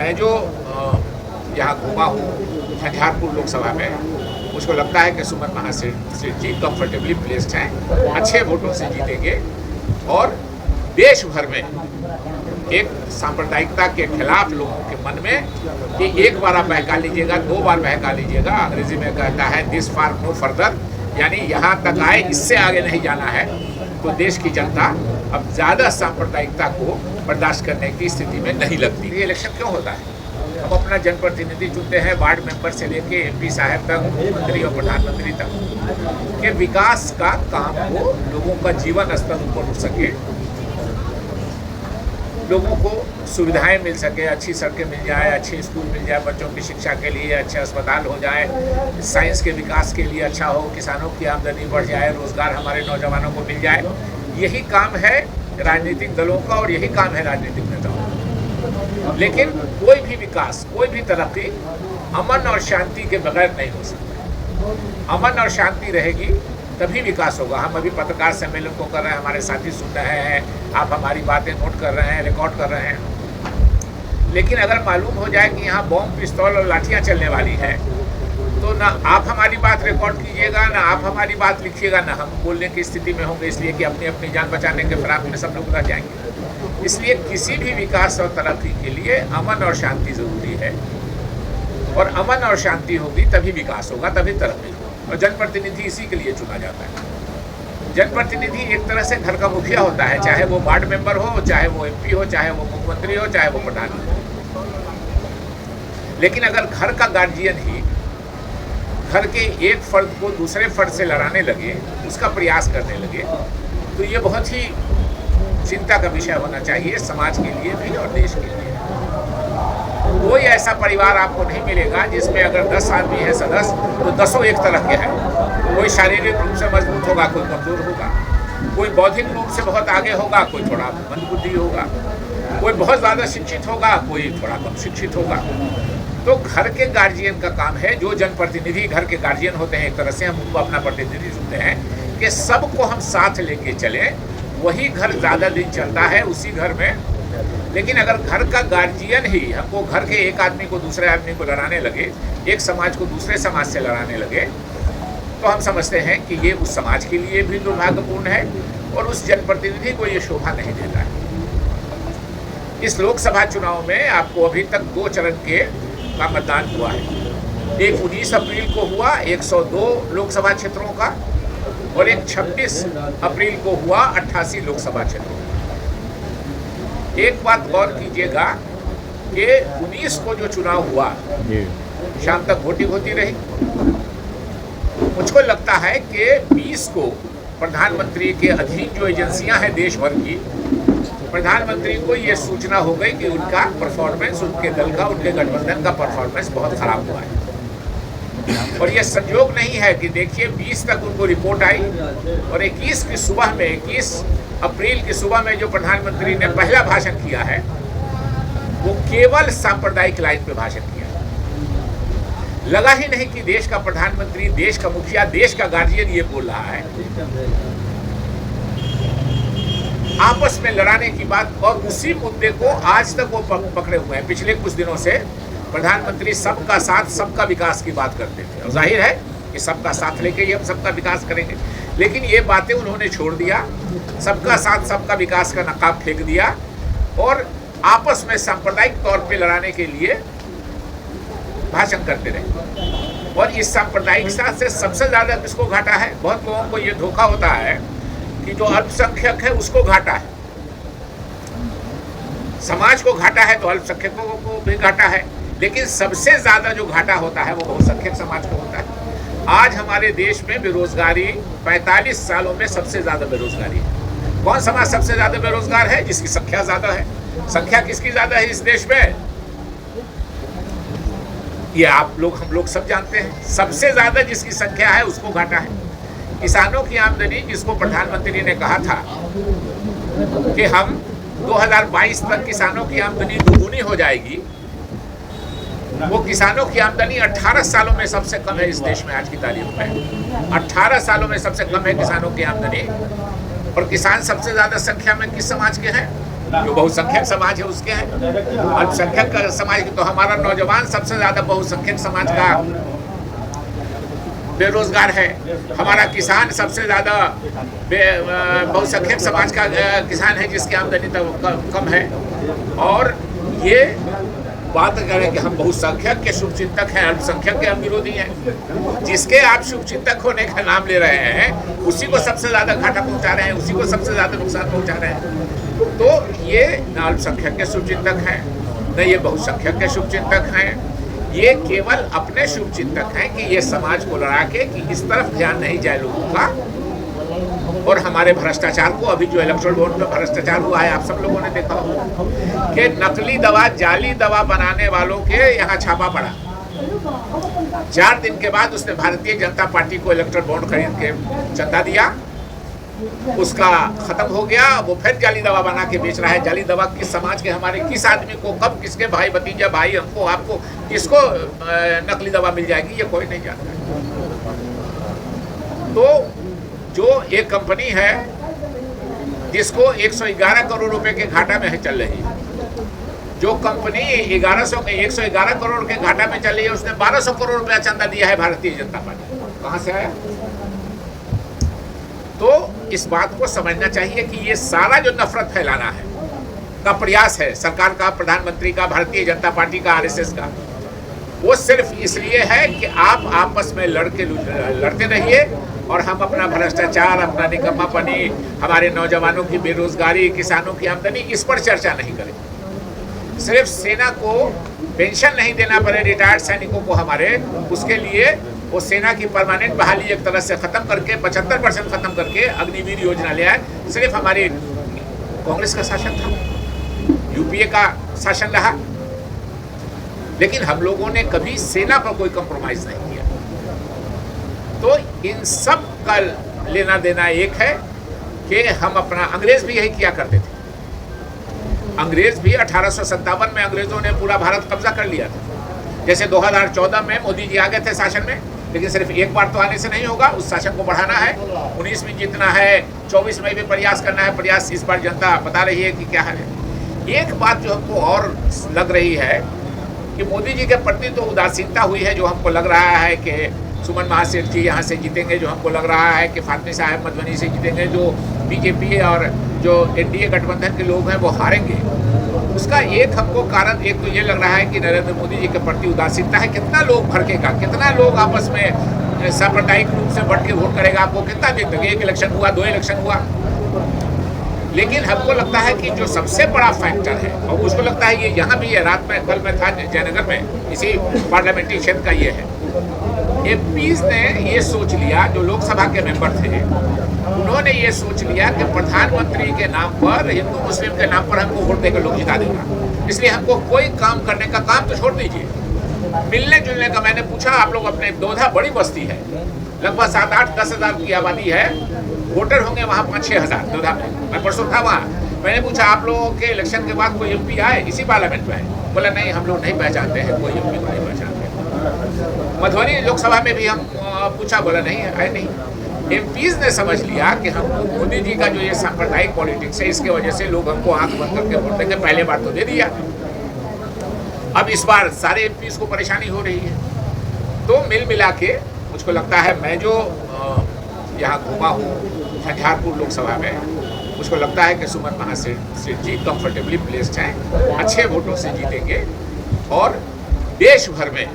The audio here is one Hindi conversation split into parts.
मैं जो यहाँ घूमा हूँ झंझारपुर लोकसभा में, मुझको लगता है कि सुमन महासेठ जी कंफर्टेबली प्लेस्ड हैं, अच्छे वोटों से जीतेंगे और देश भर में एक सांप्रदायिकता के खिलाफ लोगों के मन में कि एक बार आप बहका लीजिएगा, 2 बार बहका लीजिएगा, अंग्रेजी में कहता है दिस फार नो फर्दर, यानी यहाँ तक आए, इससे आगे नहीं जाना है। तो देश की जनता अब ज़्यादा सांप्रदायिकता को बर्दाश्त करने की स्थिति में नहीं लगती। ये इलेक्शन क्यों होता है? हम अपना जनप्रतिनिधि चुनते हैं, वार्ड मेंबर से लेके एमपी साहब तक, मुख्यमंत्री और प्रधानमंत्री तक के विकास का काम हो, लोगों का जीवन स्तर ऊपर उठ सके, लोगों को सुविधाएं मिल सके, अच्छी सड़कें मिल जाए, अच्छे स्कूल मिल जाए, बच्चों की शिक्षा के लिए अच्छे अस्पताल हो जाए, साइंस के विकास के लिए अच्छा हो, किसानों की आमदनी बढ़ जाए, रोजगार हमारे नौजवानों को मिल जाए। यही काम है राजनीतिक दलों का और यही काम है राजनीतिक नेताओं का। लेकिन कोई भी विकास, कोई भी तरक्की अमन और शांति के बगैर नहीं हो सकता। अमन और शांति रहेगी तभी विकास होगा। हम अभी पत्रकार सम्मेलन को कर रहे हैं, हमारे साथी सुन रहे हैं, आप हमारी बातें नोट कर रहे हैं, रिकॉर्ड कर रहे हैं। लेकिन अगर मालूम हो जाए कि यहाँ बॉम्ब, पिस्तौल और लाठियाँ चलने वाली हैं, तो ना आप हमारी बात रिकॉर्ड कीजिएगा, ना आप हमारी बात लिखिएगा, ना हम बोलने की स्थिति में होंगे, इसलिए कि अपनी अपनी जान बचाने के फिराक में सब लोग रह जाएंगे। इसलिए किसी भी विकास और तरक्की के लिए अमन और शांति जरूरी है, और अमन और शांति होगी तभी विकास होगा, तभी तरक्की होगी। और जनप्रतिनिधि इसी के लिए चुना जाता है। जनप्रतिनिधि एक तरह से घर का मुखिया होता है, चाहे वो वार्ड मेंबर हो, चाहे वो एमपी हो, चाहे वो मुख्यमंत्री हो, चाहे वो प्रधानमंत्री हो। लेकिन अगर घर का गार्जियन ही घर के एक फर्द को दूसरे फर्द से लड़ाने लगे, उसका प्रयास करने लगे, तो ये बहुत ही चिंता का विषय होना चाहिए समाज के लिए भी और देश के लिए। कोई ऐसा परिवार आपको नहीं मिलेगा जिसमें अगर 10 आदमी है सदस्य, तो 10 एक तरह के हैं। कोई शारीरिक रूप से मजबूत होगा, कोई कमजोर होगा, कोई बौद्धिक रूप से बहुत आगे होगा, कोई थोड़ा मंदबुद्धि होगा, कोई बहुत ज़्यादा शिक्षित होगा, कोई थोड़ा कम शिक्षित होगा। तो घर के गार्जियन का काम है, जो जनप्रतिनिधि घर के गार्जियन होते हैं, एक तरह से हम उनको अपना प्रतिनिधि चुनते हैं, कि सबको हम साथ लेके चलें, वही घर ज़्यादा दिन चलता है उसी घर में। लेकिन अगर घर का गार्जियन ही हमको घर के एक आदमी को दूसरे आदमी को लड़ाने लगे, एक समाज को दूसरे समाज से लड़ाने लगे, तो हम समझते हैं कि ये उस समाज के लिए भी दुर्भाग्यपूर्ण है और उस जनप्रतिनिधि को ये शोभा नहीं देता है। इस लोकसभा चुनाव में आपको अभी तक 2 चरण का मतदान हुआ है। एक 19 अप्रैल को हुआ 102 लोकसभा क्षेत्रों का, और एक 26 अप्रैल को हुआ 88 लोकसभा क्षेत्रों। एक बात गौर कीजिएगा कि 19 को जो चुनाव हुआ, शाम तक वोटिंग होती रही। मुझको लगता है कि 20 को प्रधानमंत्री के अधीन जो एजेंसियां हैं देश भर की, प्रधानमंत्री को ये सूचना हो गई कि उनका परफॉर्मेंस, उनके दल का, उनके गठबंधन का परफॉर्मेंस बहुत खराब हुआ है। और ये संयोग नहीं है कि देखिए 20 तक उनको रिपोर्ट आई, और 21 की सुबह में, 21 अप्रैल की सुबह में जो प्रधानमंत्री ने पहला भाषण किया है, वो केवल सांप्रदायिक लाइन पे भाषण किया। लगा ही नहीं कि देश का प्रधानमंत्री, देश का मुखिया, देश का गार्जियन ये बोल रहा है। आपस में लड़ाने की बात, और उसी मुद्दे को आज तक वो पकड़े हुए हैं। पिछले कुछ दिनों से प्रधानमंत्री सबका साथ, सबका विकास की बात करते थे, और जाहिर है कि सबका साथ लेके ही हम सबका विकास करेंगे। लेकिन ये बातें उन्होंने छोड़ दिया, सबका साथ, सबका विकास का नकाब फेंक दिया, और आपस में सांप्रदायिक तौर पे लड़ाने के लिए भाषण करते रहे। और इस सांप्रदायिकता से सबसे ज़्यादा किसको घाटा है? बहुत लोगों को ये धोखा होता है कि जो अल्पसंख्यक है उसको घाटा है, समाज को घाटा है तो अल्पसंख्यकों को भी घाटा है, लेकिन सबसे ज़्यादा जो घाटा होता है वो बहुसंख्यक समाज को होता है। आज हमारे देश में बेरोजगारी 45 सालों में सबसे ज़्यादा बेरोजगारी है। कौन समाज सबसे ज़्यादा बेरोजगार है? जिसकी संख्या ज़्यादा है। संख्या किसकी ज़्यादा है इस देश में? ये आप लोग, हम लोग सब जानते हैं। सबसे ज़्यादा जिसकी संख्या है उसको घाटा है। किसानों की आमदनी, जिसको प्रधानमंत्री ने कहा था कि हम 2022 तक किसानों की आमदनी दोगुनी हो जाएगी, वो किसानों की आमदनी 18 सालों में सबसे कम है इस देश में आज की तारीख में। 18 सालों में सबसे कम है किसानों की आमदनी। और किसान सबसे ज़्यादा संख्या में किस समाज के हैं? जो बहुसंख्यक समाज है उसके हैं। अल्पसंख्यक समाज के तो हमारा नौजवान सबसे ज़्यादा बहुसंख्यक समाज का बेरोजगार है। हमारा किसान सबसे ज़्यादा बहुसंख्यक समाज का किसान है जिसकी आमदनी तो कम है। और ये बात करें कि हम बहुसंख्यक के शुभचिंतक हैं, अल्पसंख्यक के हम विरोधी हैं। जिसके आप शुभचिंतक होने का नाम ले रहे हैं उसी को सबसे ज़्यादा घाटा पहुंचा रहे हैं, उसी को सबसे ज़्यादा नुकसान पहुंचा रहे हैं। तो ये न अल्पसंख्यक के शुभचिंतक हैं, न ये बहुसंख्यक के शुभचिंतक हैं। ये केवल अपने शुभचिंतक हैं कि ये समाज को लड़ा के कि इस तरफ ध्यान नहीं जाए लोगों का। और हमारे भ्रष्टाचार को, अभी जो इलेक्ट्रल बॉन्ड में भ्रष्टाचार हुआ है आप सब लोगों ने देखा होगा कि नकली दवा, जाली दवा बनाने वालों के यहाँ छापा पड़ा। 4 दिन के बाद उसने भारतीय जनता पार्टी को इलेक्ट्रल बॉन्ड खरीद के चंदा दिया, उसका खत्म हो गया। वो फिर जाली दवा बना के बेच रहा है। जाली दवा किस समाज के, हमारे किस आदमी को, कब, किसके भाई भतीजा, भाई, हमको, आपको, किसको नकली दवा मिल जाएगी ये कोई नहीं जानता। तो जो एक कंपनी है जिसको 111 करोड़ रुपए के घाटा में चल रही है, जो कंपनी 111 करोड़ के घाटा में चल रही है, उसने 1200 करोड़ रुपया चंदा दिया है भारतीय जनता पार्टी। कहां से आया? तो इस बात को समझना चाहिए कि ये सारा जो नफरत फैलाना है का प्रयास है सरकार का, प्रधानमंत्री का, भारतीय जनता पार्टी का, आरएसएस का, वो सिर्फ इसलिए है कि आप आपस में लड़ते रहिए और हम अपना भ्रष्टाचार, अपना निकम्मापनी, हमारे नौजवानों की बेरोजगारी, किसानों की आमदनी, इस पर चर्चा नहीं करें। सिर्फ सेना को पेंशन नहीं देना पड़े रिटायर्ड सैनिकों को हमारे, उसके लिए वो सेना की परमानेंट बहाली एक तरह से खत्म करके 75% खत्म करके अग्निवीर योजना ले आए। सिर्फ हमारी कांग्रेस का शासन था, यूपीए का शासन रहा, लेकिन हम लोगों ने कभी सेना पर कोई कंप्रोमाइज नहीं किया। तो इन सब का लेना देना एक है कि हम अपना, अंग्रेज भी यही किया करते थे। अंग्रेज भी 1857 में अंग्रेजों ने पूरा भारत कब्जा कर लिया था। जैसे 2014 में मोदी जी आ गए थे शासन में, लेकिन सिर्फ एक बार तो आने से नहीं होगा, उस शासन को बढ़ाना है। 19 में जीतना है, 24 में भी प्रयास करना है। प्रयास इस बार जनता बता रही है कि क्या है। एक बात जो हमको और लग रही है कि मोदी जी के प्रति तो उदासीनता हुई है, जो हमको लग रहा है कि सुमन महासेठ जी यहाँ से जीतेंगे, जो हमको लग रहा है कि फातमी साहब मधुबनी से जीतेंगे, जो बीजेपी और जो एनडीए गठबंधन के लोग हैं वो हारेंगे। उसका एक हमको कारण, एक तो ये लग रहा है कि नरेंद्र मोदी जी के प्रति उदासीनता है। कितना लोग भड़केगा, कितना लोग आपस में सांप्रदायिक रूप से बढ़ के वोट करेगा, आपको कितना देर तक, एक इलेक्शन हुआ, 2 इलेक्शन हुआ। लेकिन हमको लगता है कि जो सबसे बड़ा फैक्टर है, और उसको लगता है ये यहाँ भी है, रात में, कल में था जयनगर में, इसी पार्लियामेंट्री क्षेत्र का ये है, एमपीज ने ये सोच लिया, जो लोकसभा के मेंबर थे उन्होंने ये सोच लिया कि प्रधानमंत्री के नाम पर, हिंदू मुस्लिम के नाम पर हमको वोट देकर लोग जिता देगा, इसलिए हमको कोई काम करने का, काम तो छोड़ दीजिए, मिलने जुलने का। मैंने पूछा, आप लोग अपने दोधा बड़ी बस्ती है, लगभग 7-8-10 हज़ार की आबादी है, वोटर होंगे वहाँ 5-6 हज़ार दोधा में। मैं परसों था वहाँ, मैंने पूछा आप लोगों के इलेक्शन के बाद कोई एमपी आए इसी पार्लियामेंट में? बोला नहीं, हम लोग नहीं पहचानते हैं, कोई एमपी को नहीं पहचानते। मधुबनी लोकसभा में भी हम पूछा, बोला नहीं आए नहीं। एमपीज ने समझ लिया कि हम मोदी जी का जो ये सांप्रदायिक पॉलिटिक्स है, इसके वजह से लोग हमको आंख बंद करके वोट देंगे। पहले बार तो दे दिया, अब इस बार सारे एमपीज को परेशानी हो रही है। तो मिल मिला के मुझको लगता है, मैं जो यहाँ घूमा हूँ झंझारपुर लोकसभा में, मुझको लगता है कि सुमन महासेठ जी कंफर्टेबली प्लेस्ड हैं, अच्छे वोटों से जीतेंगे और देश भर में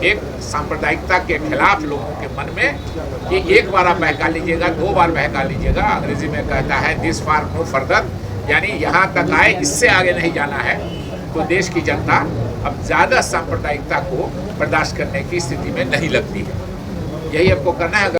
एक सांप्रदायिकता के खिलाफ लोगों के मन में कि एक बार आप बहका लीजिएगा, 2 बार बहका लीजिएगा, अंग्रेजी में कहता है दिस फार नो फर्दर, यानी यहाँ तक आए, इससे आगे नहीं जाना है। तो देश की जनता अब ज़्यादा सांप्रदायिकता को बर्दाश्त करने की स्थिति में नहीं लगती है। यही हमको करना है।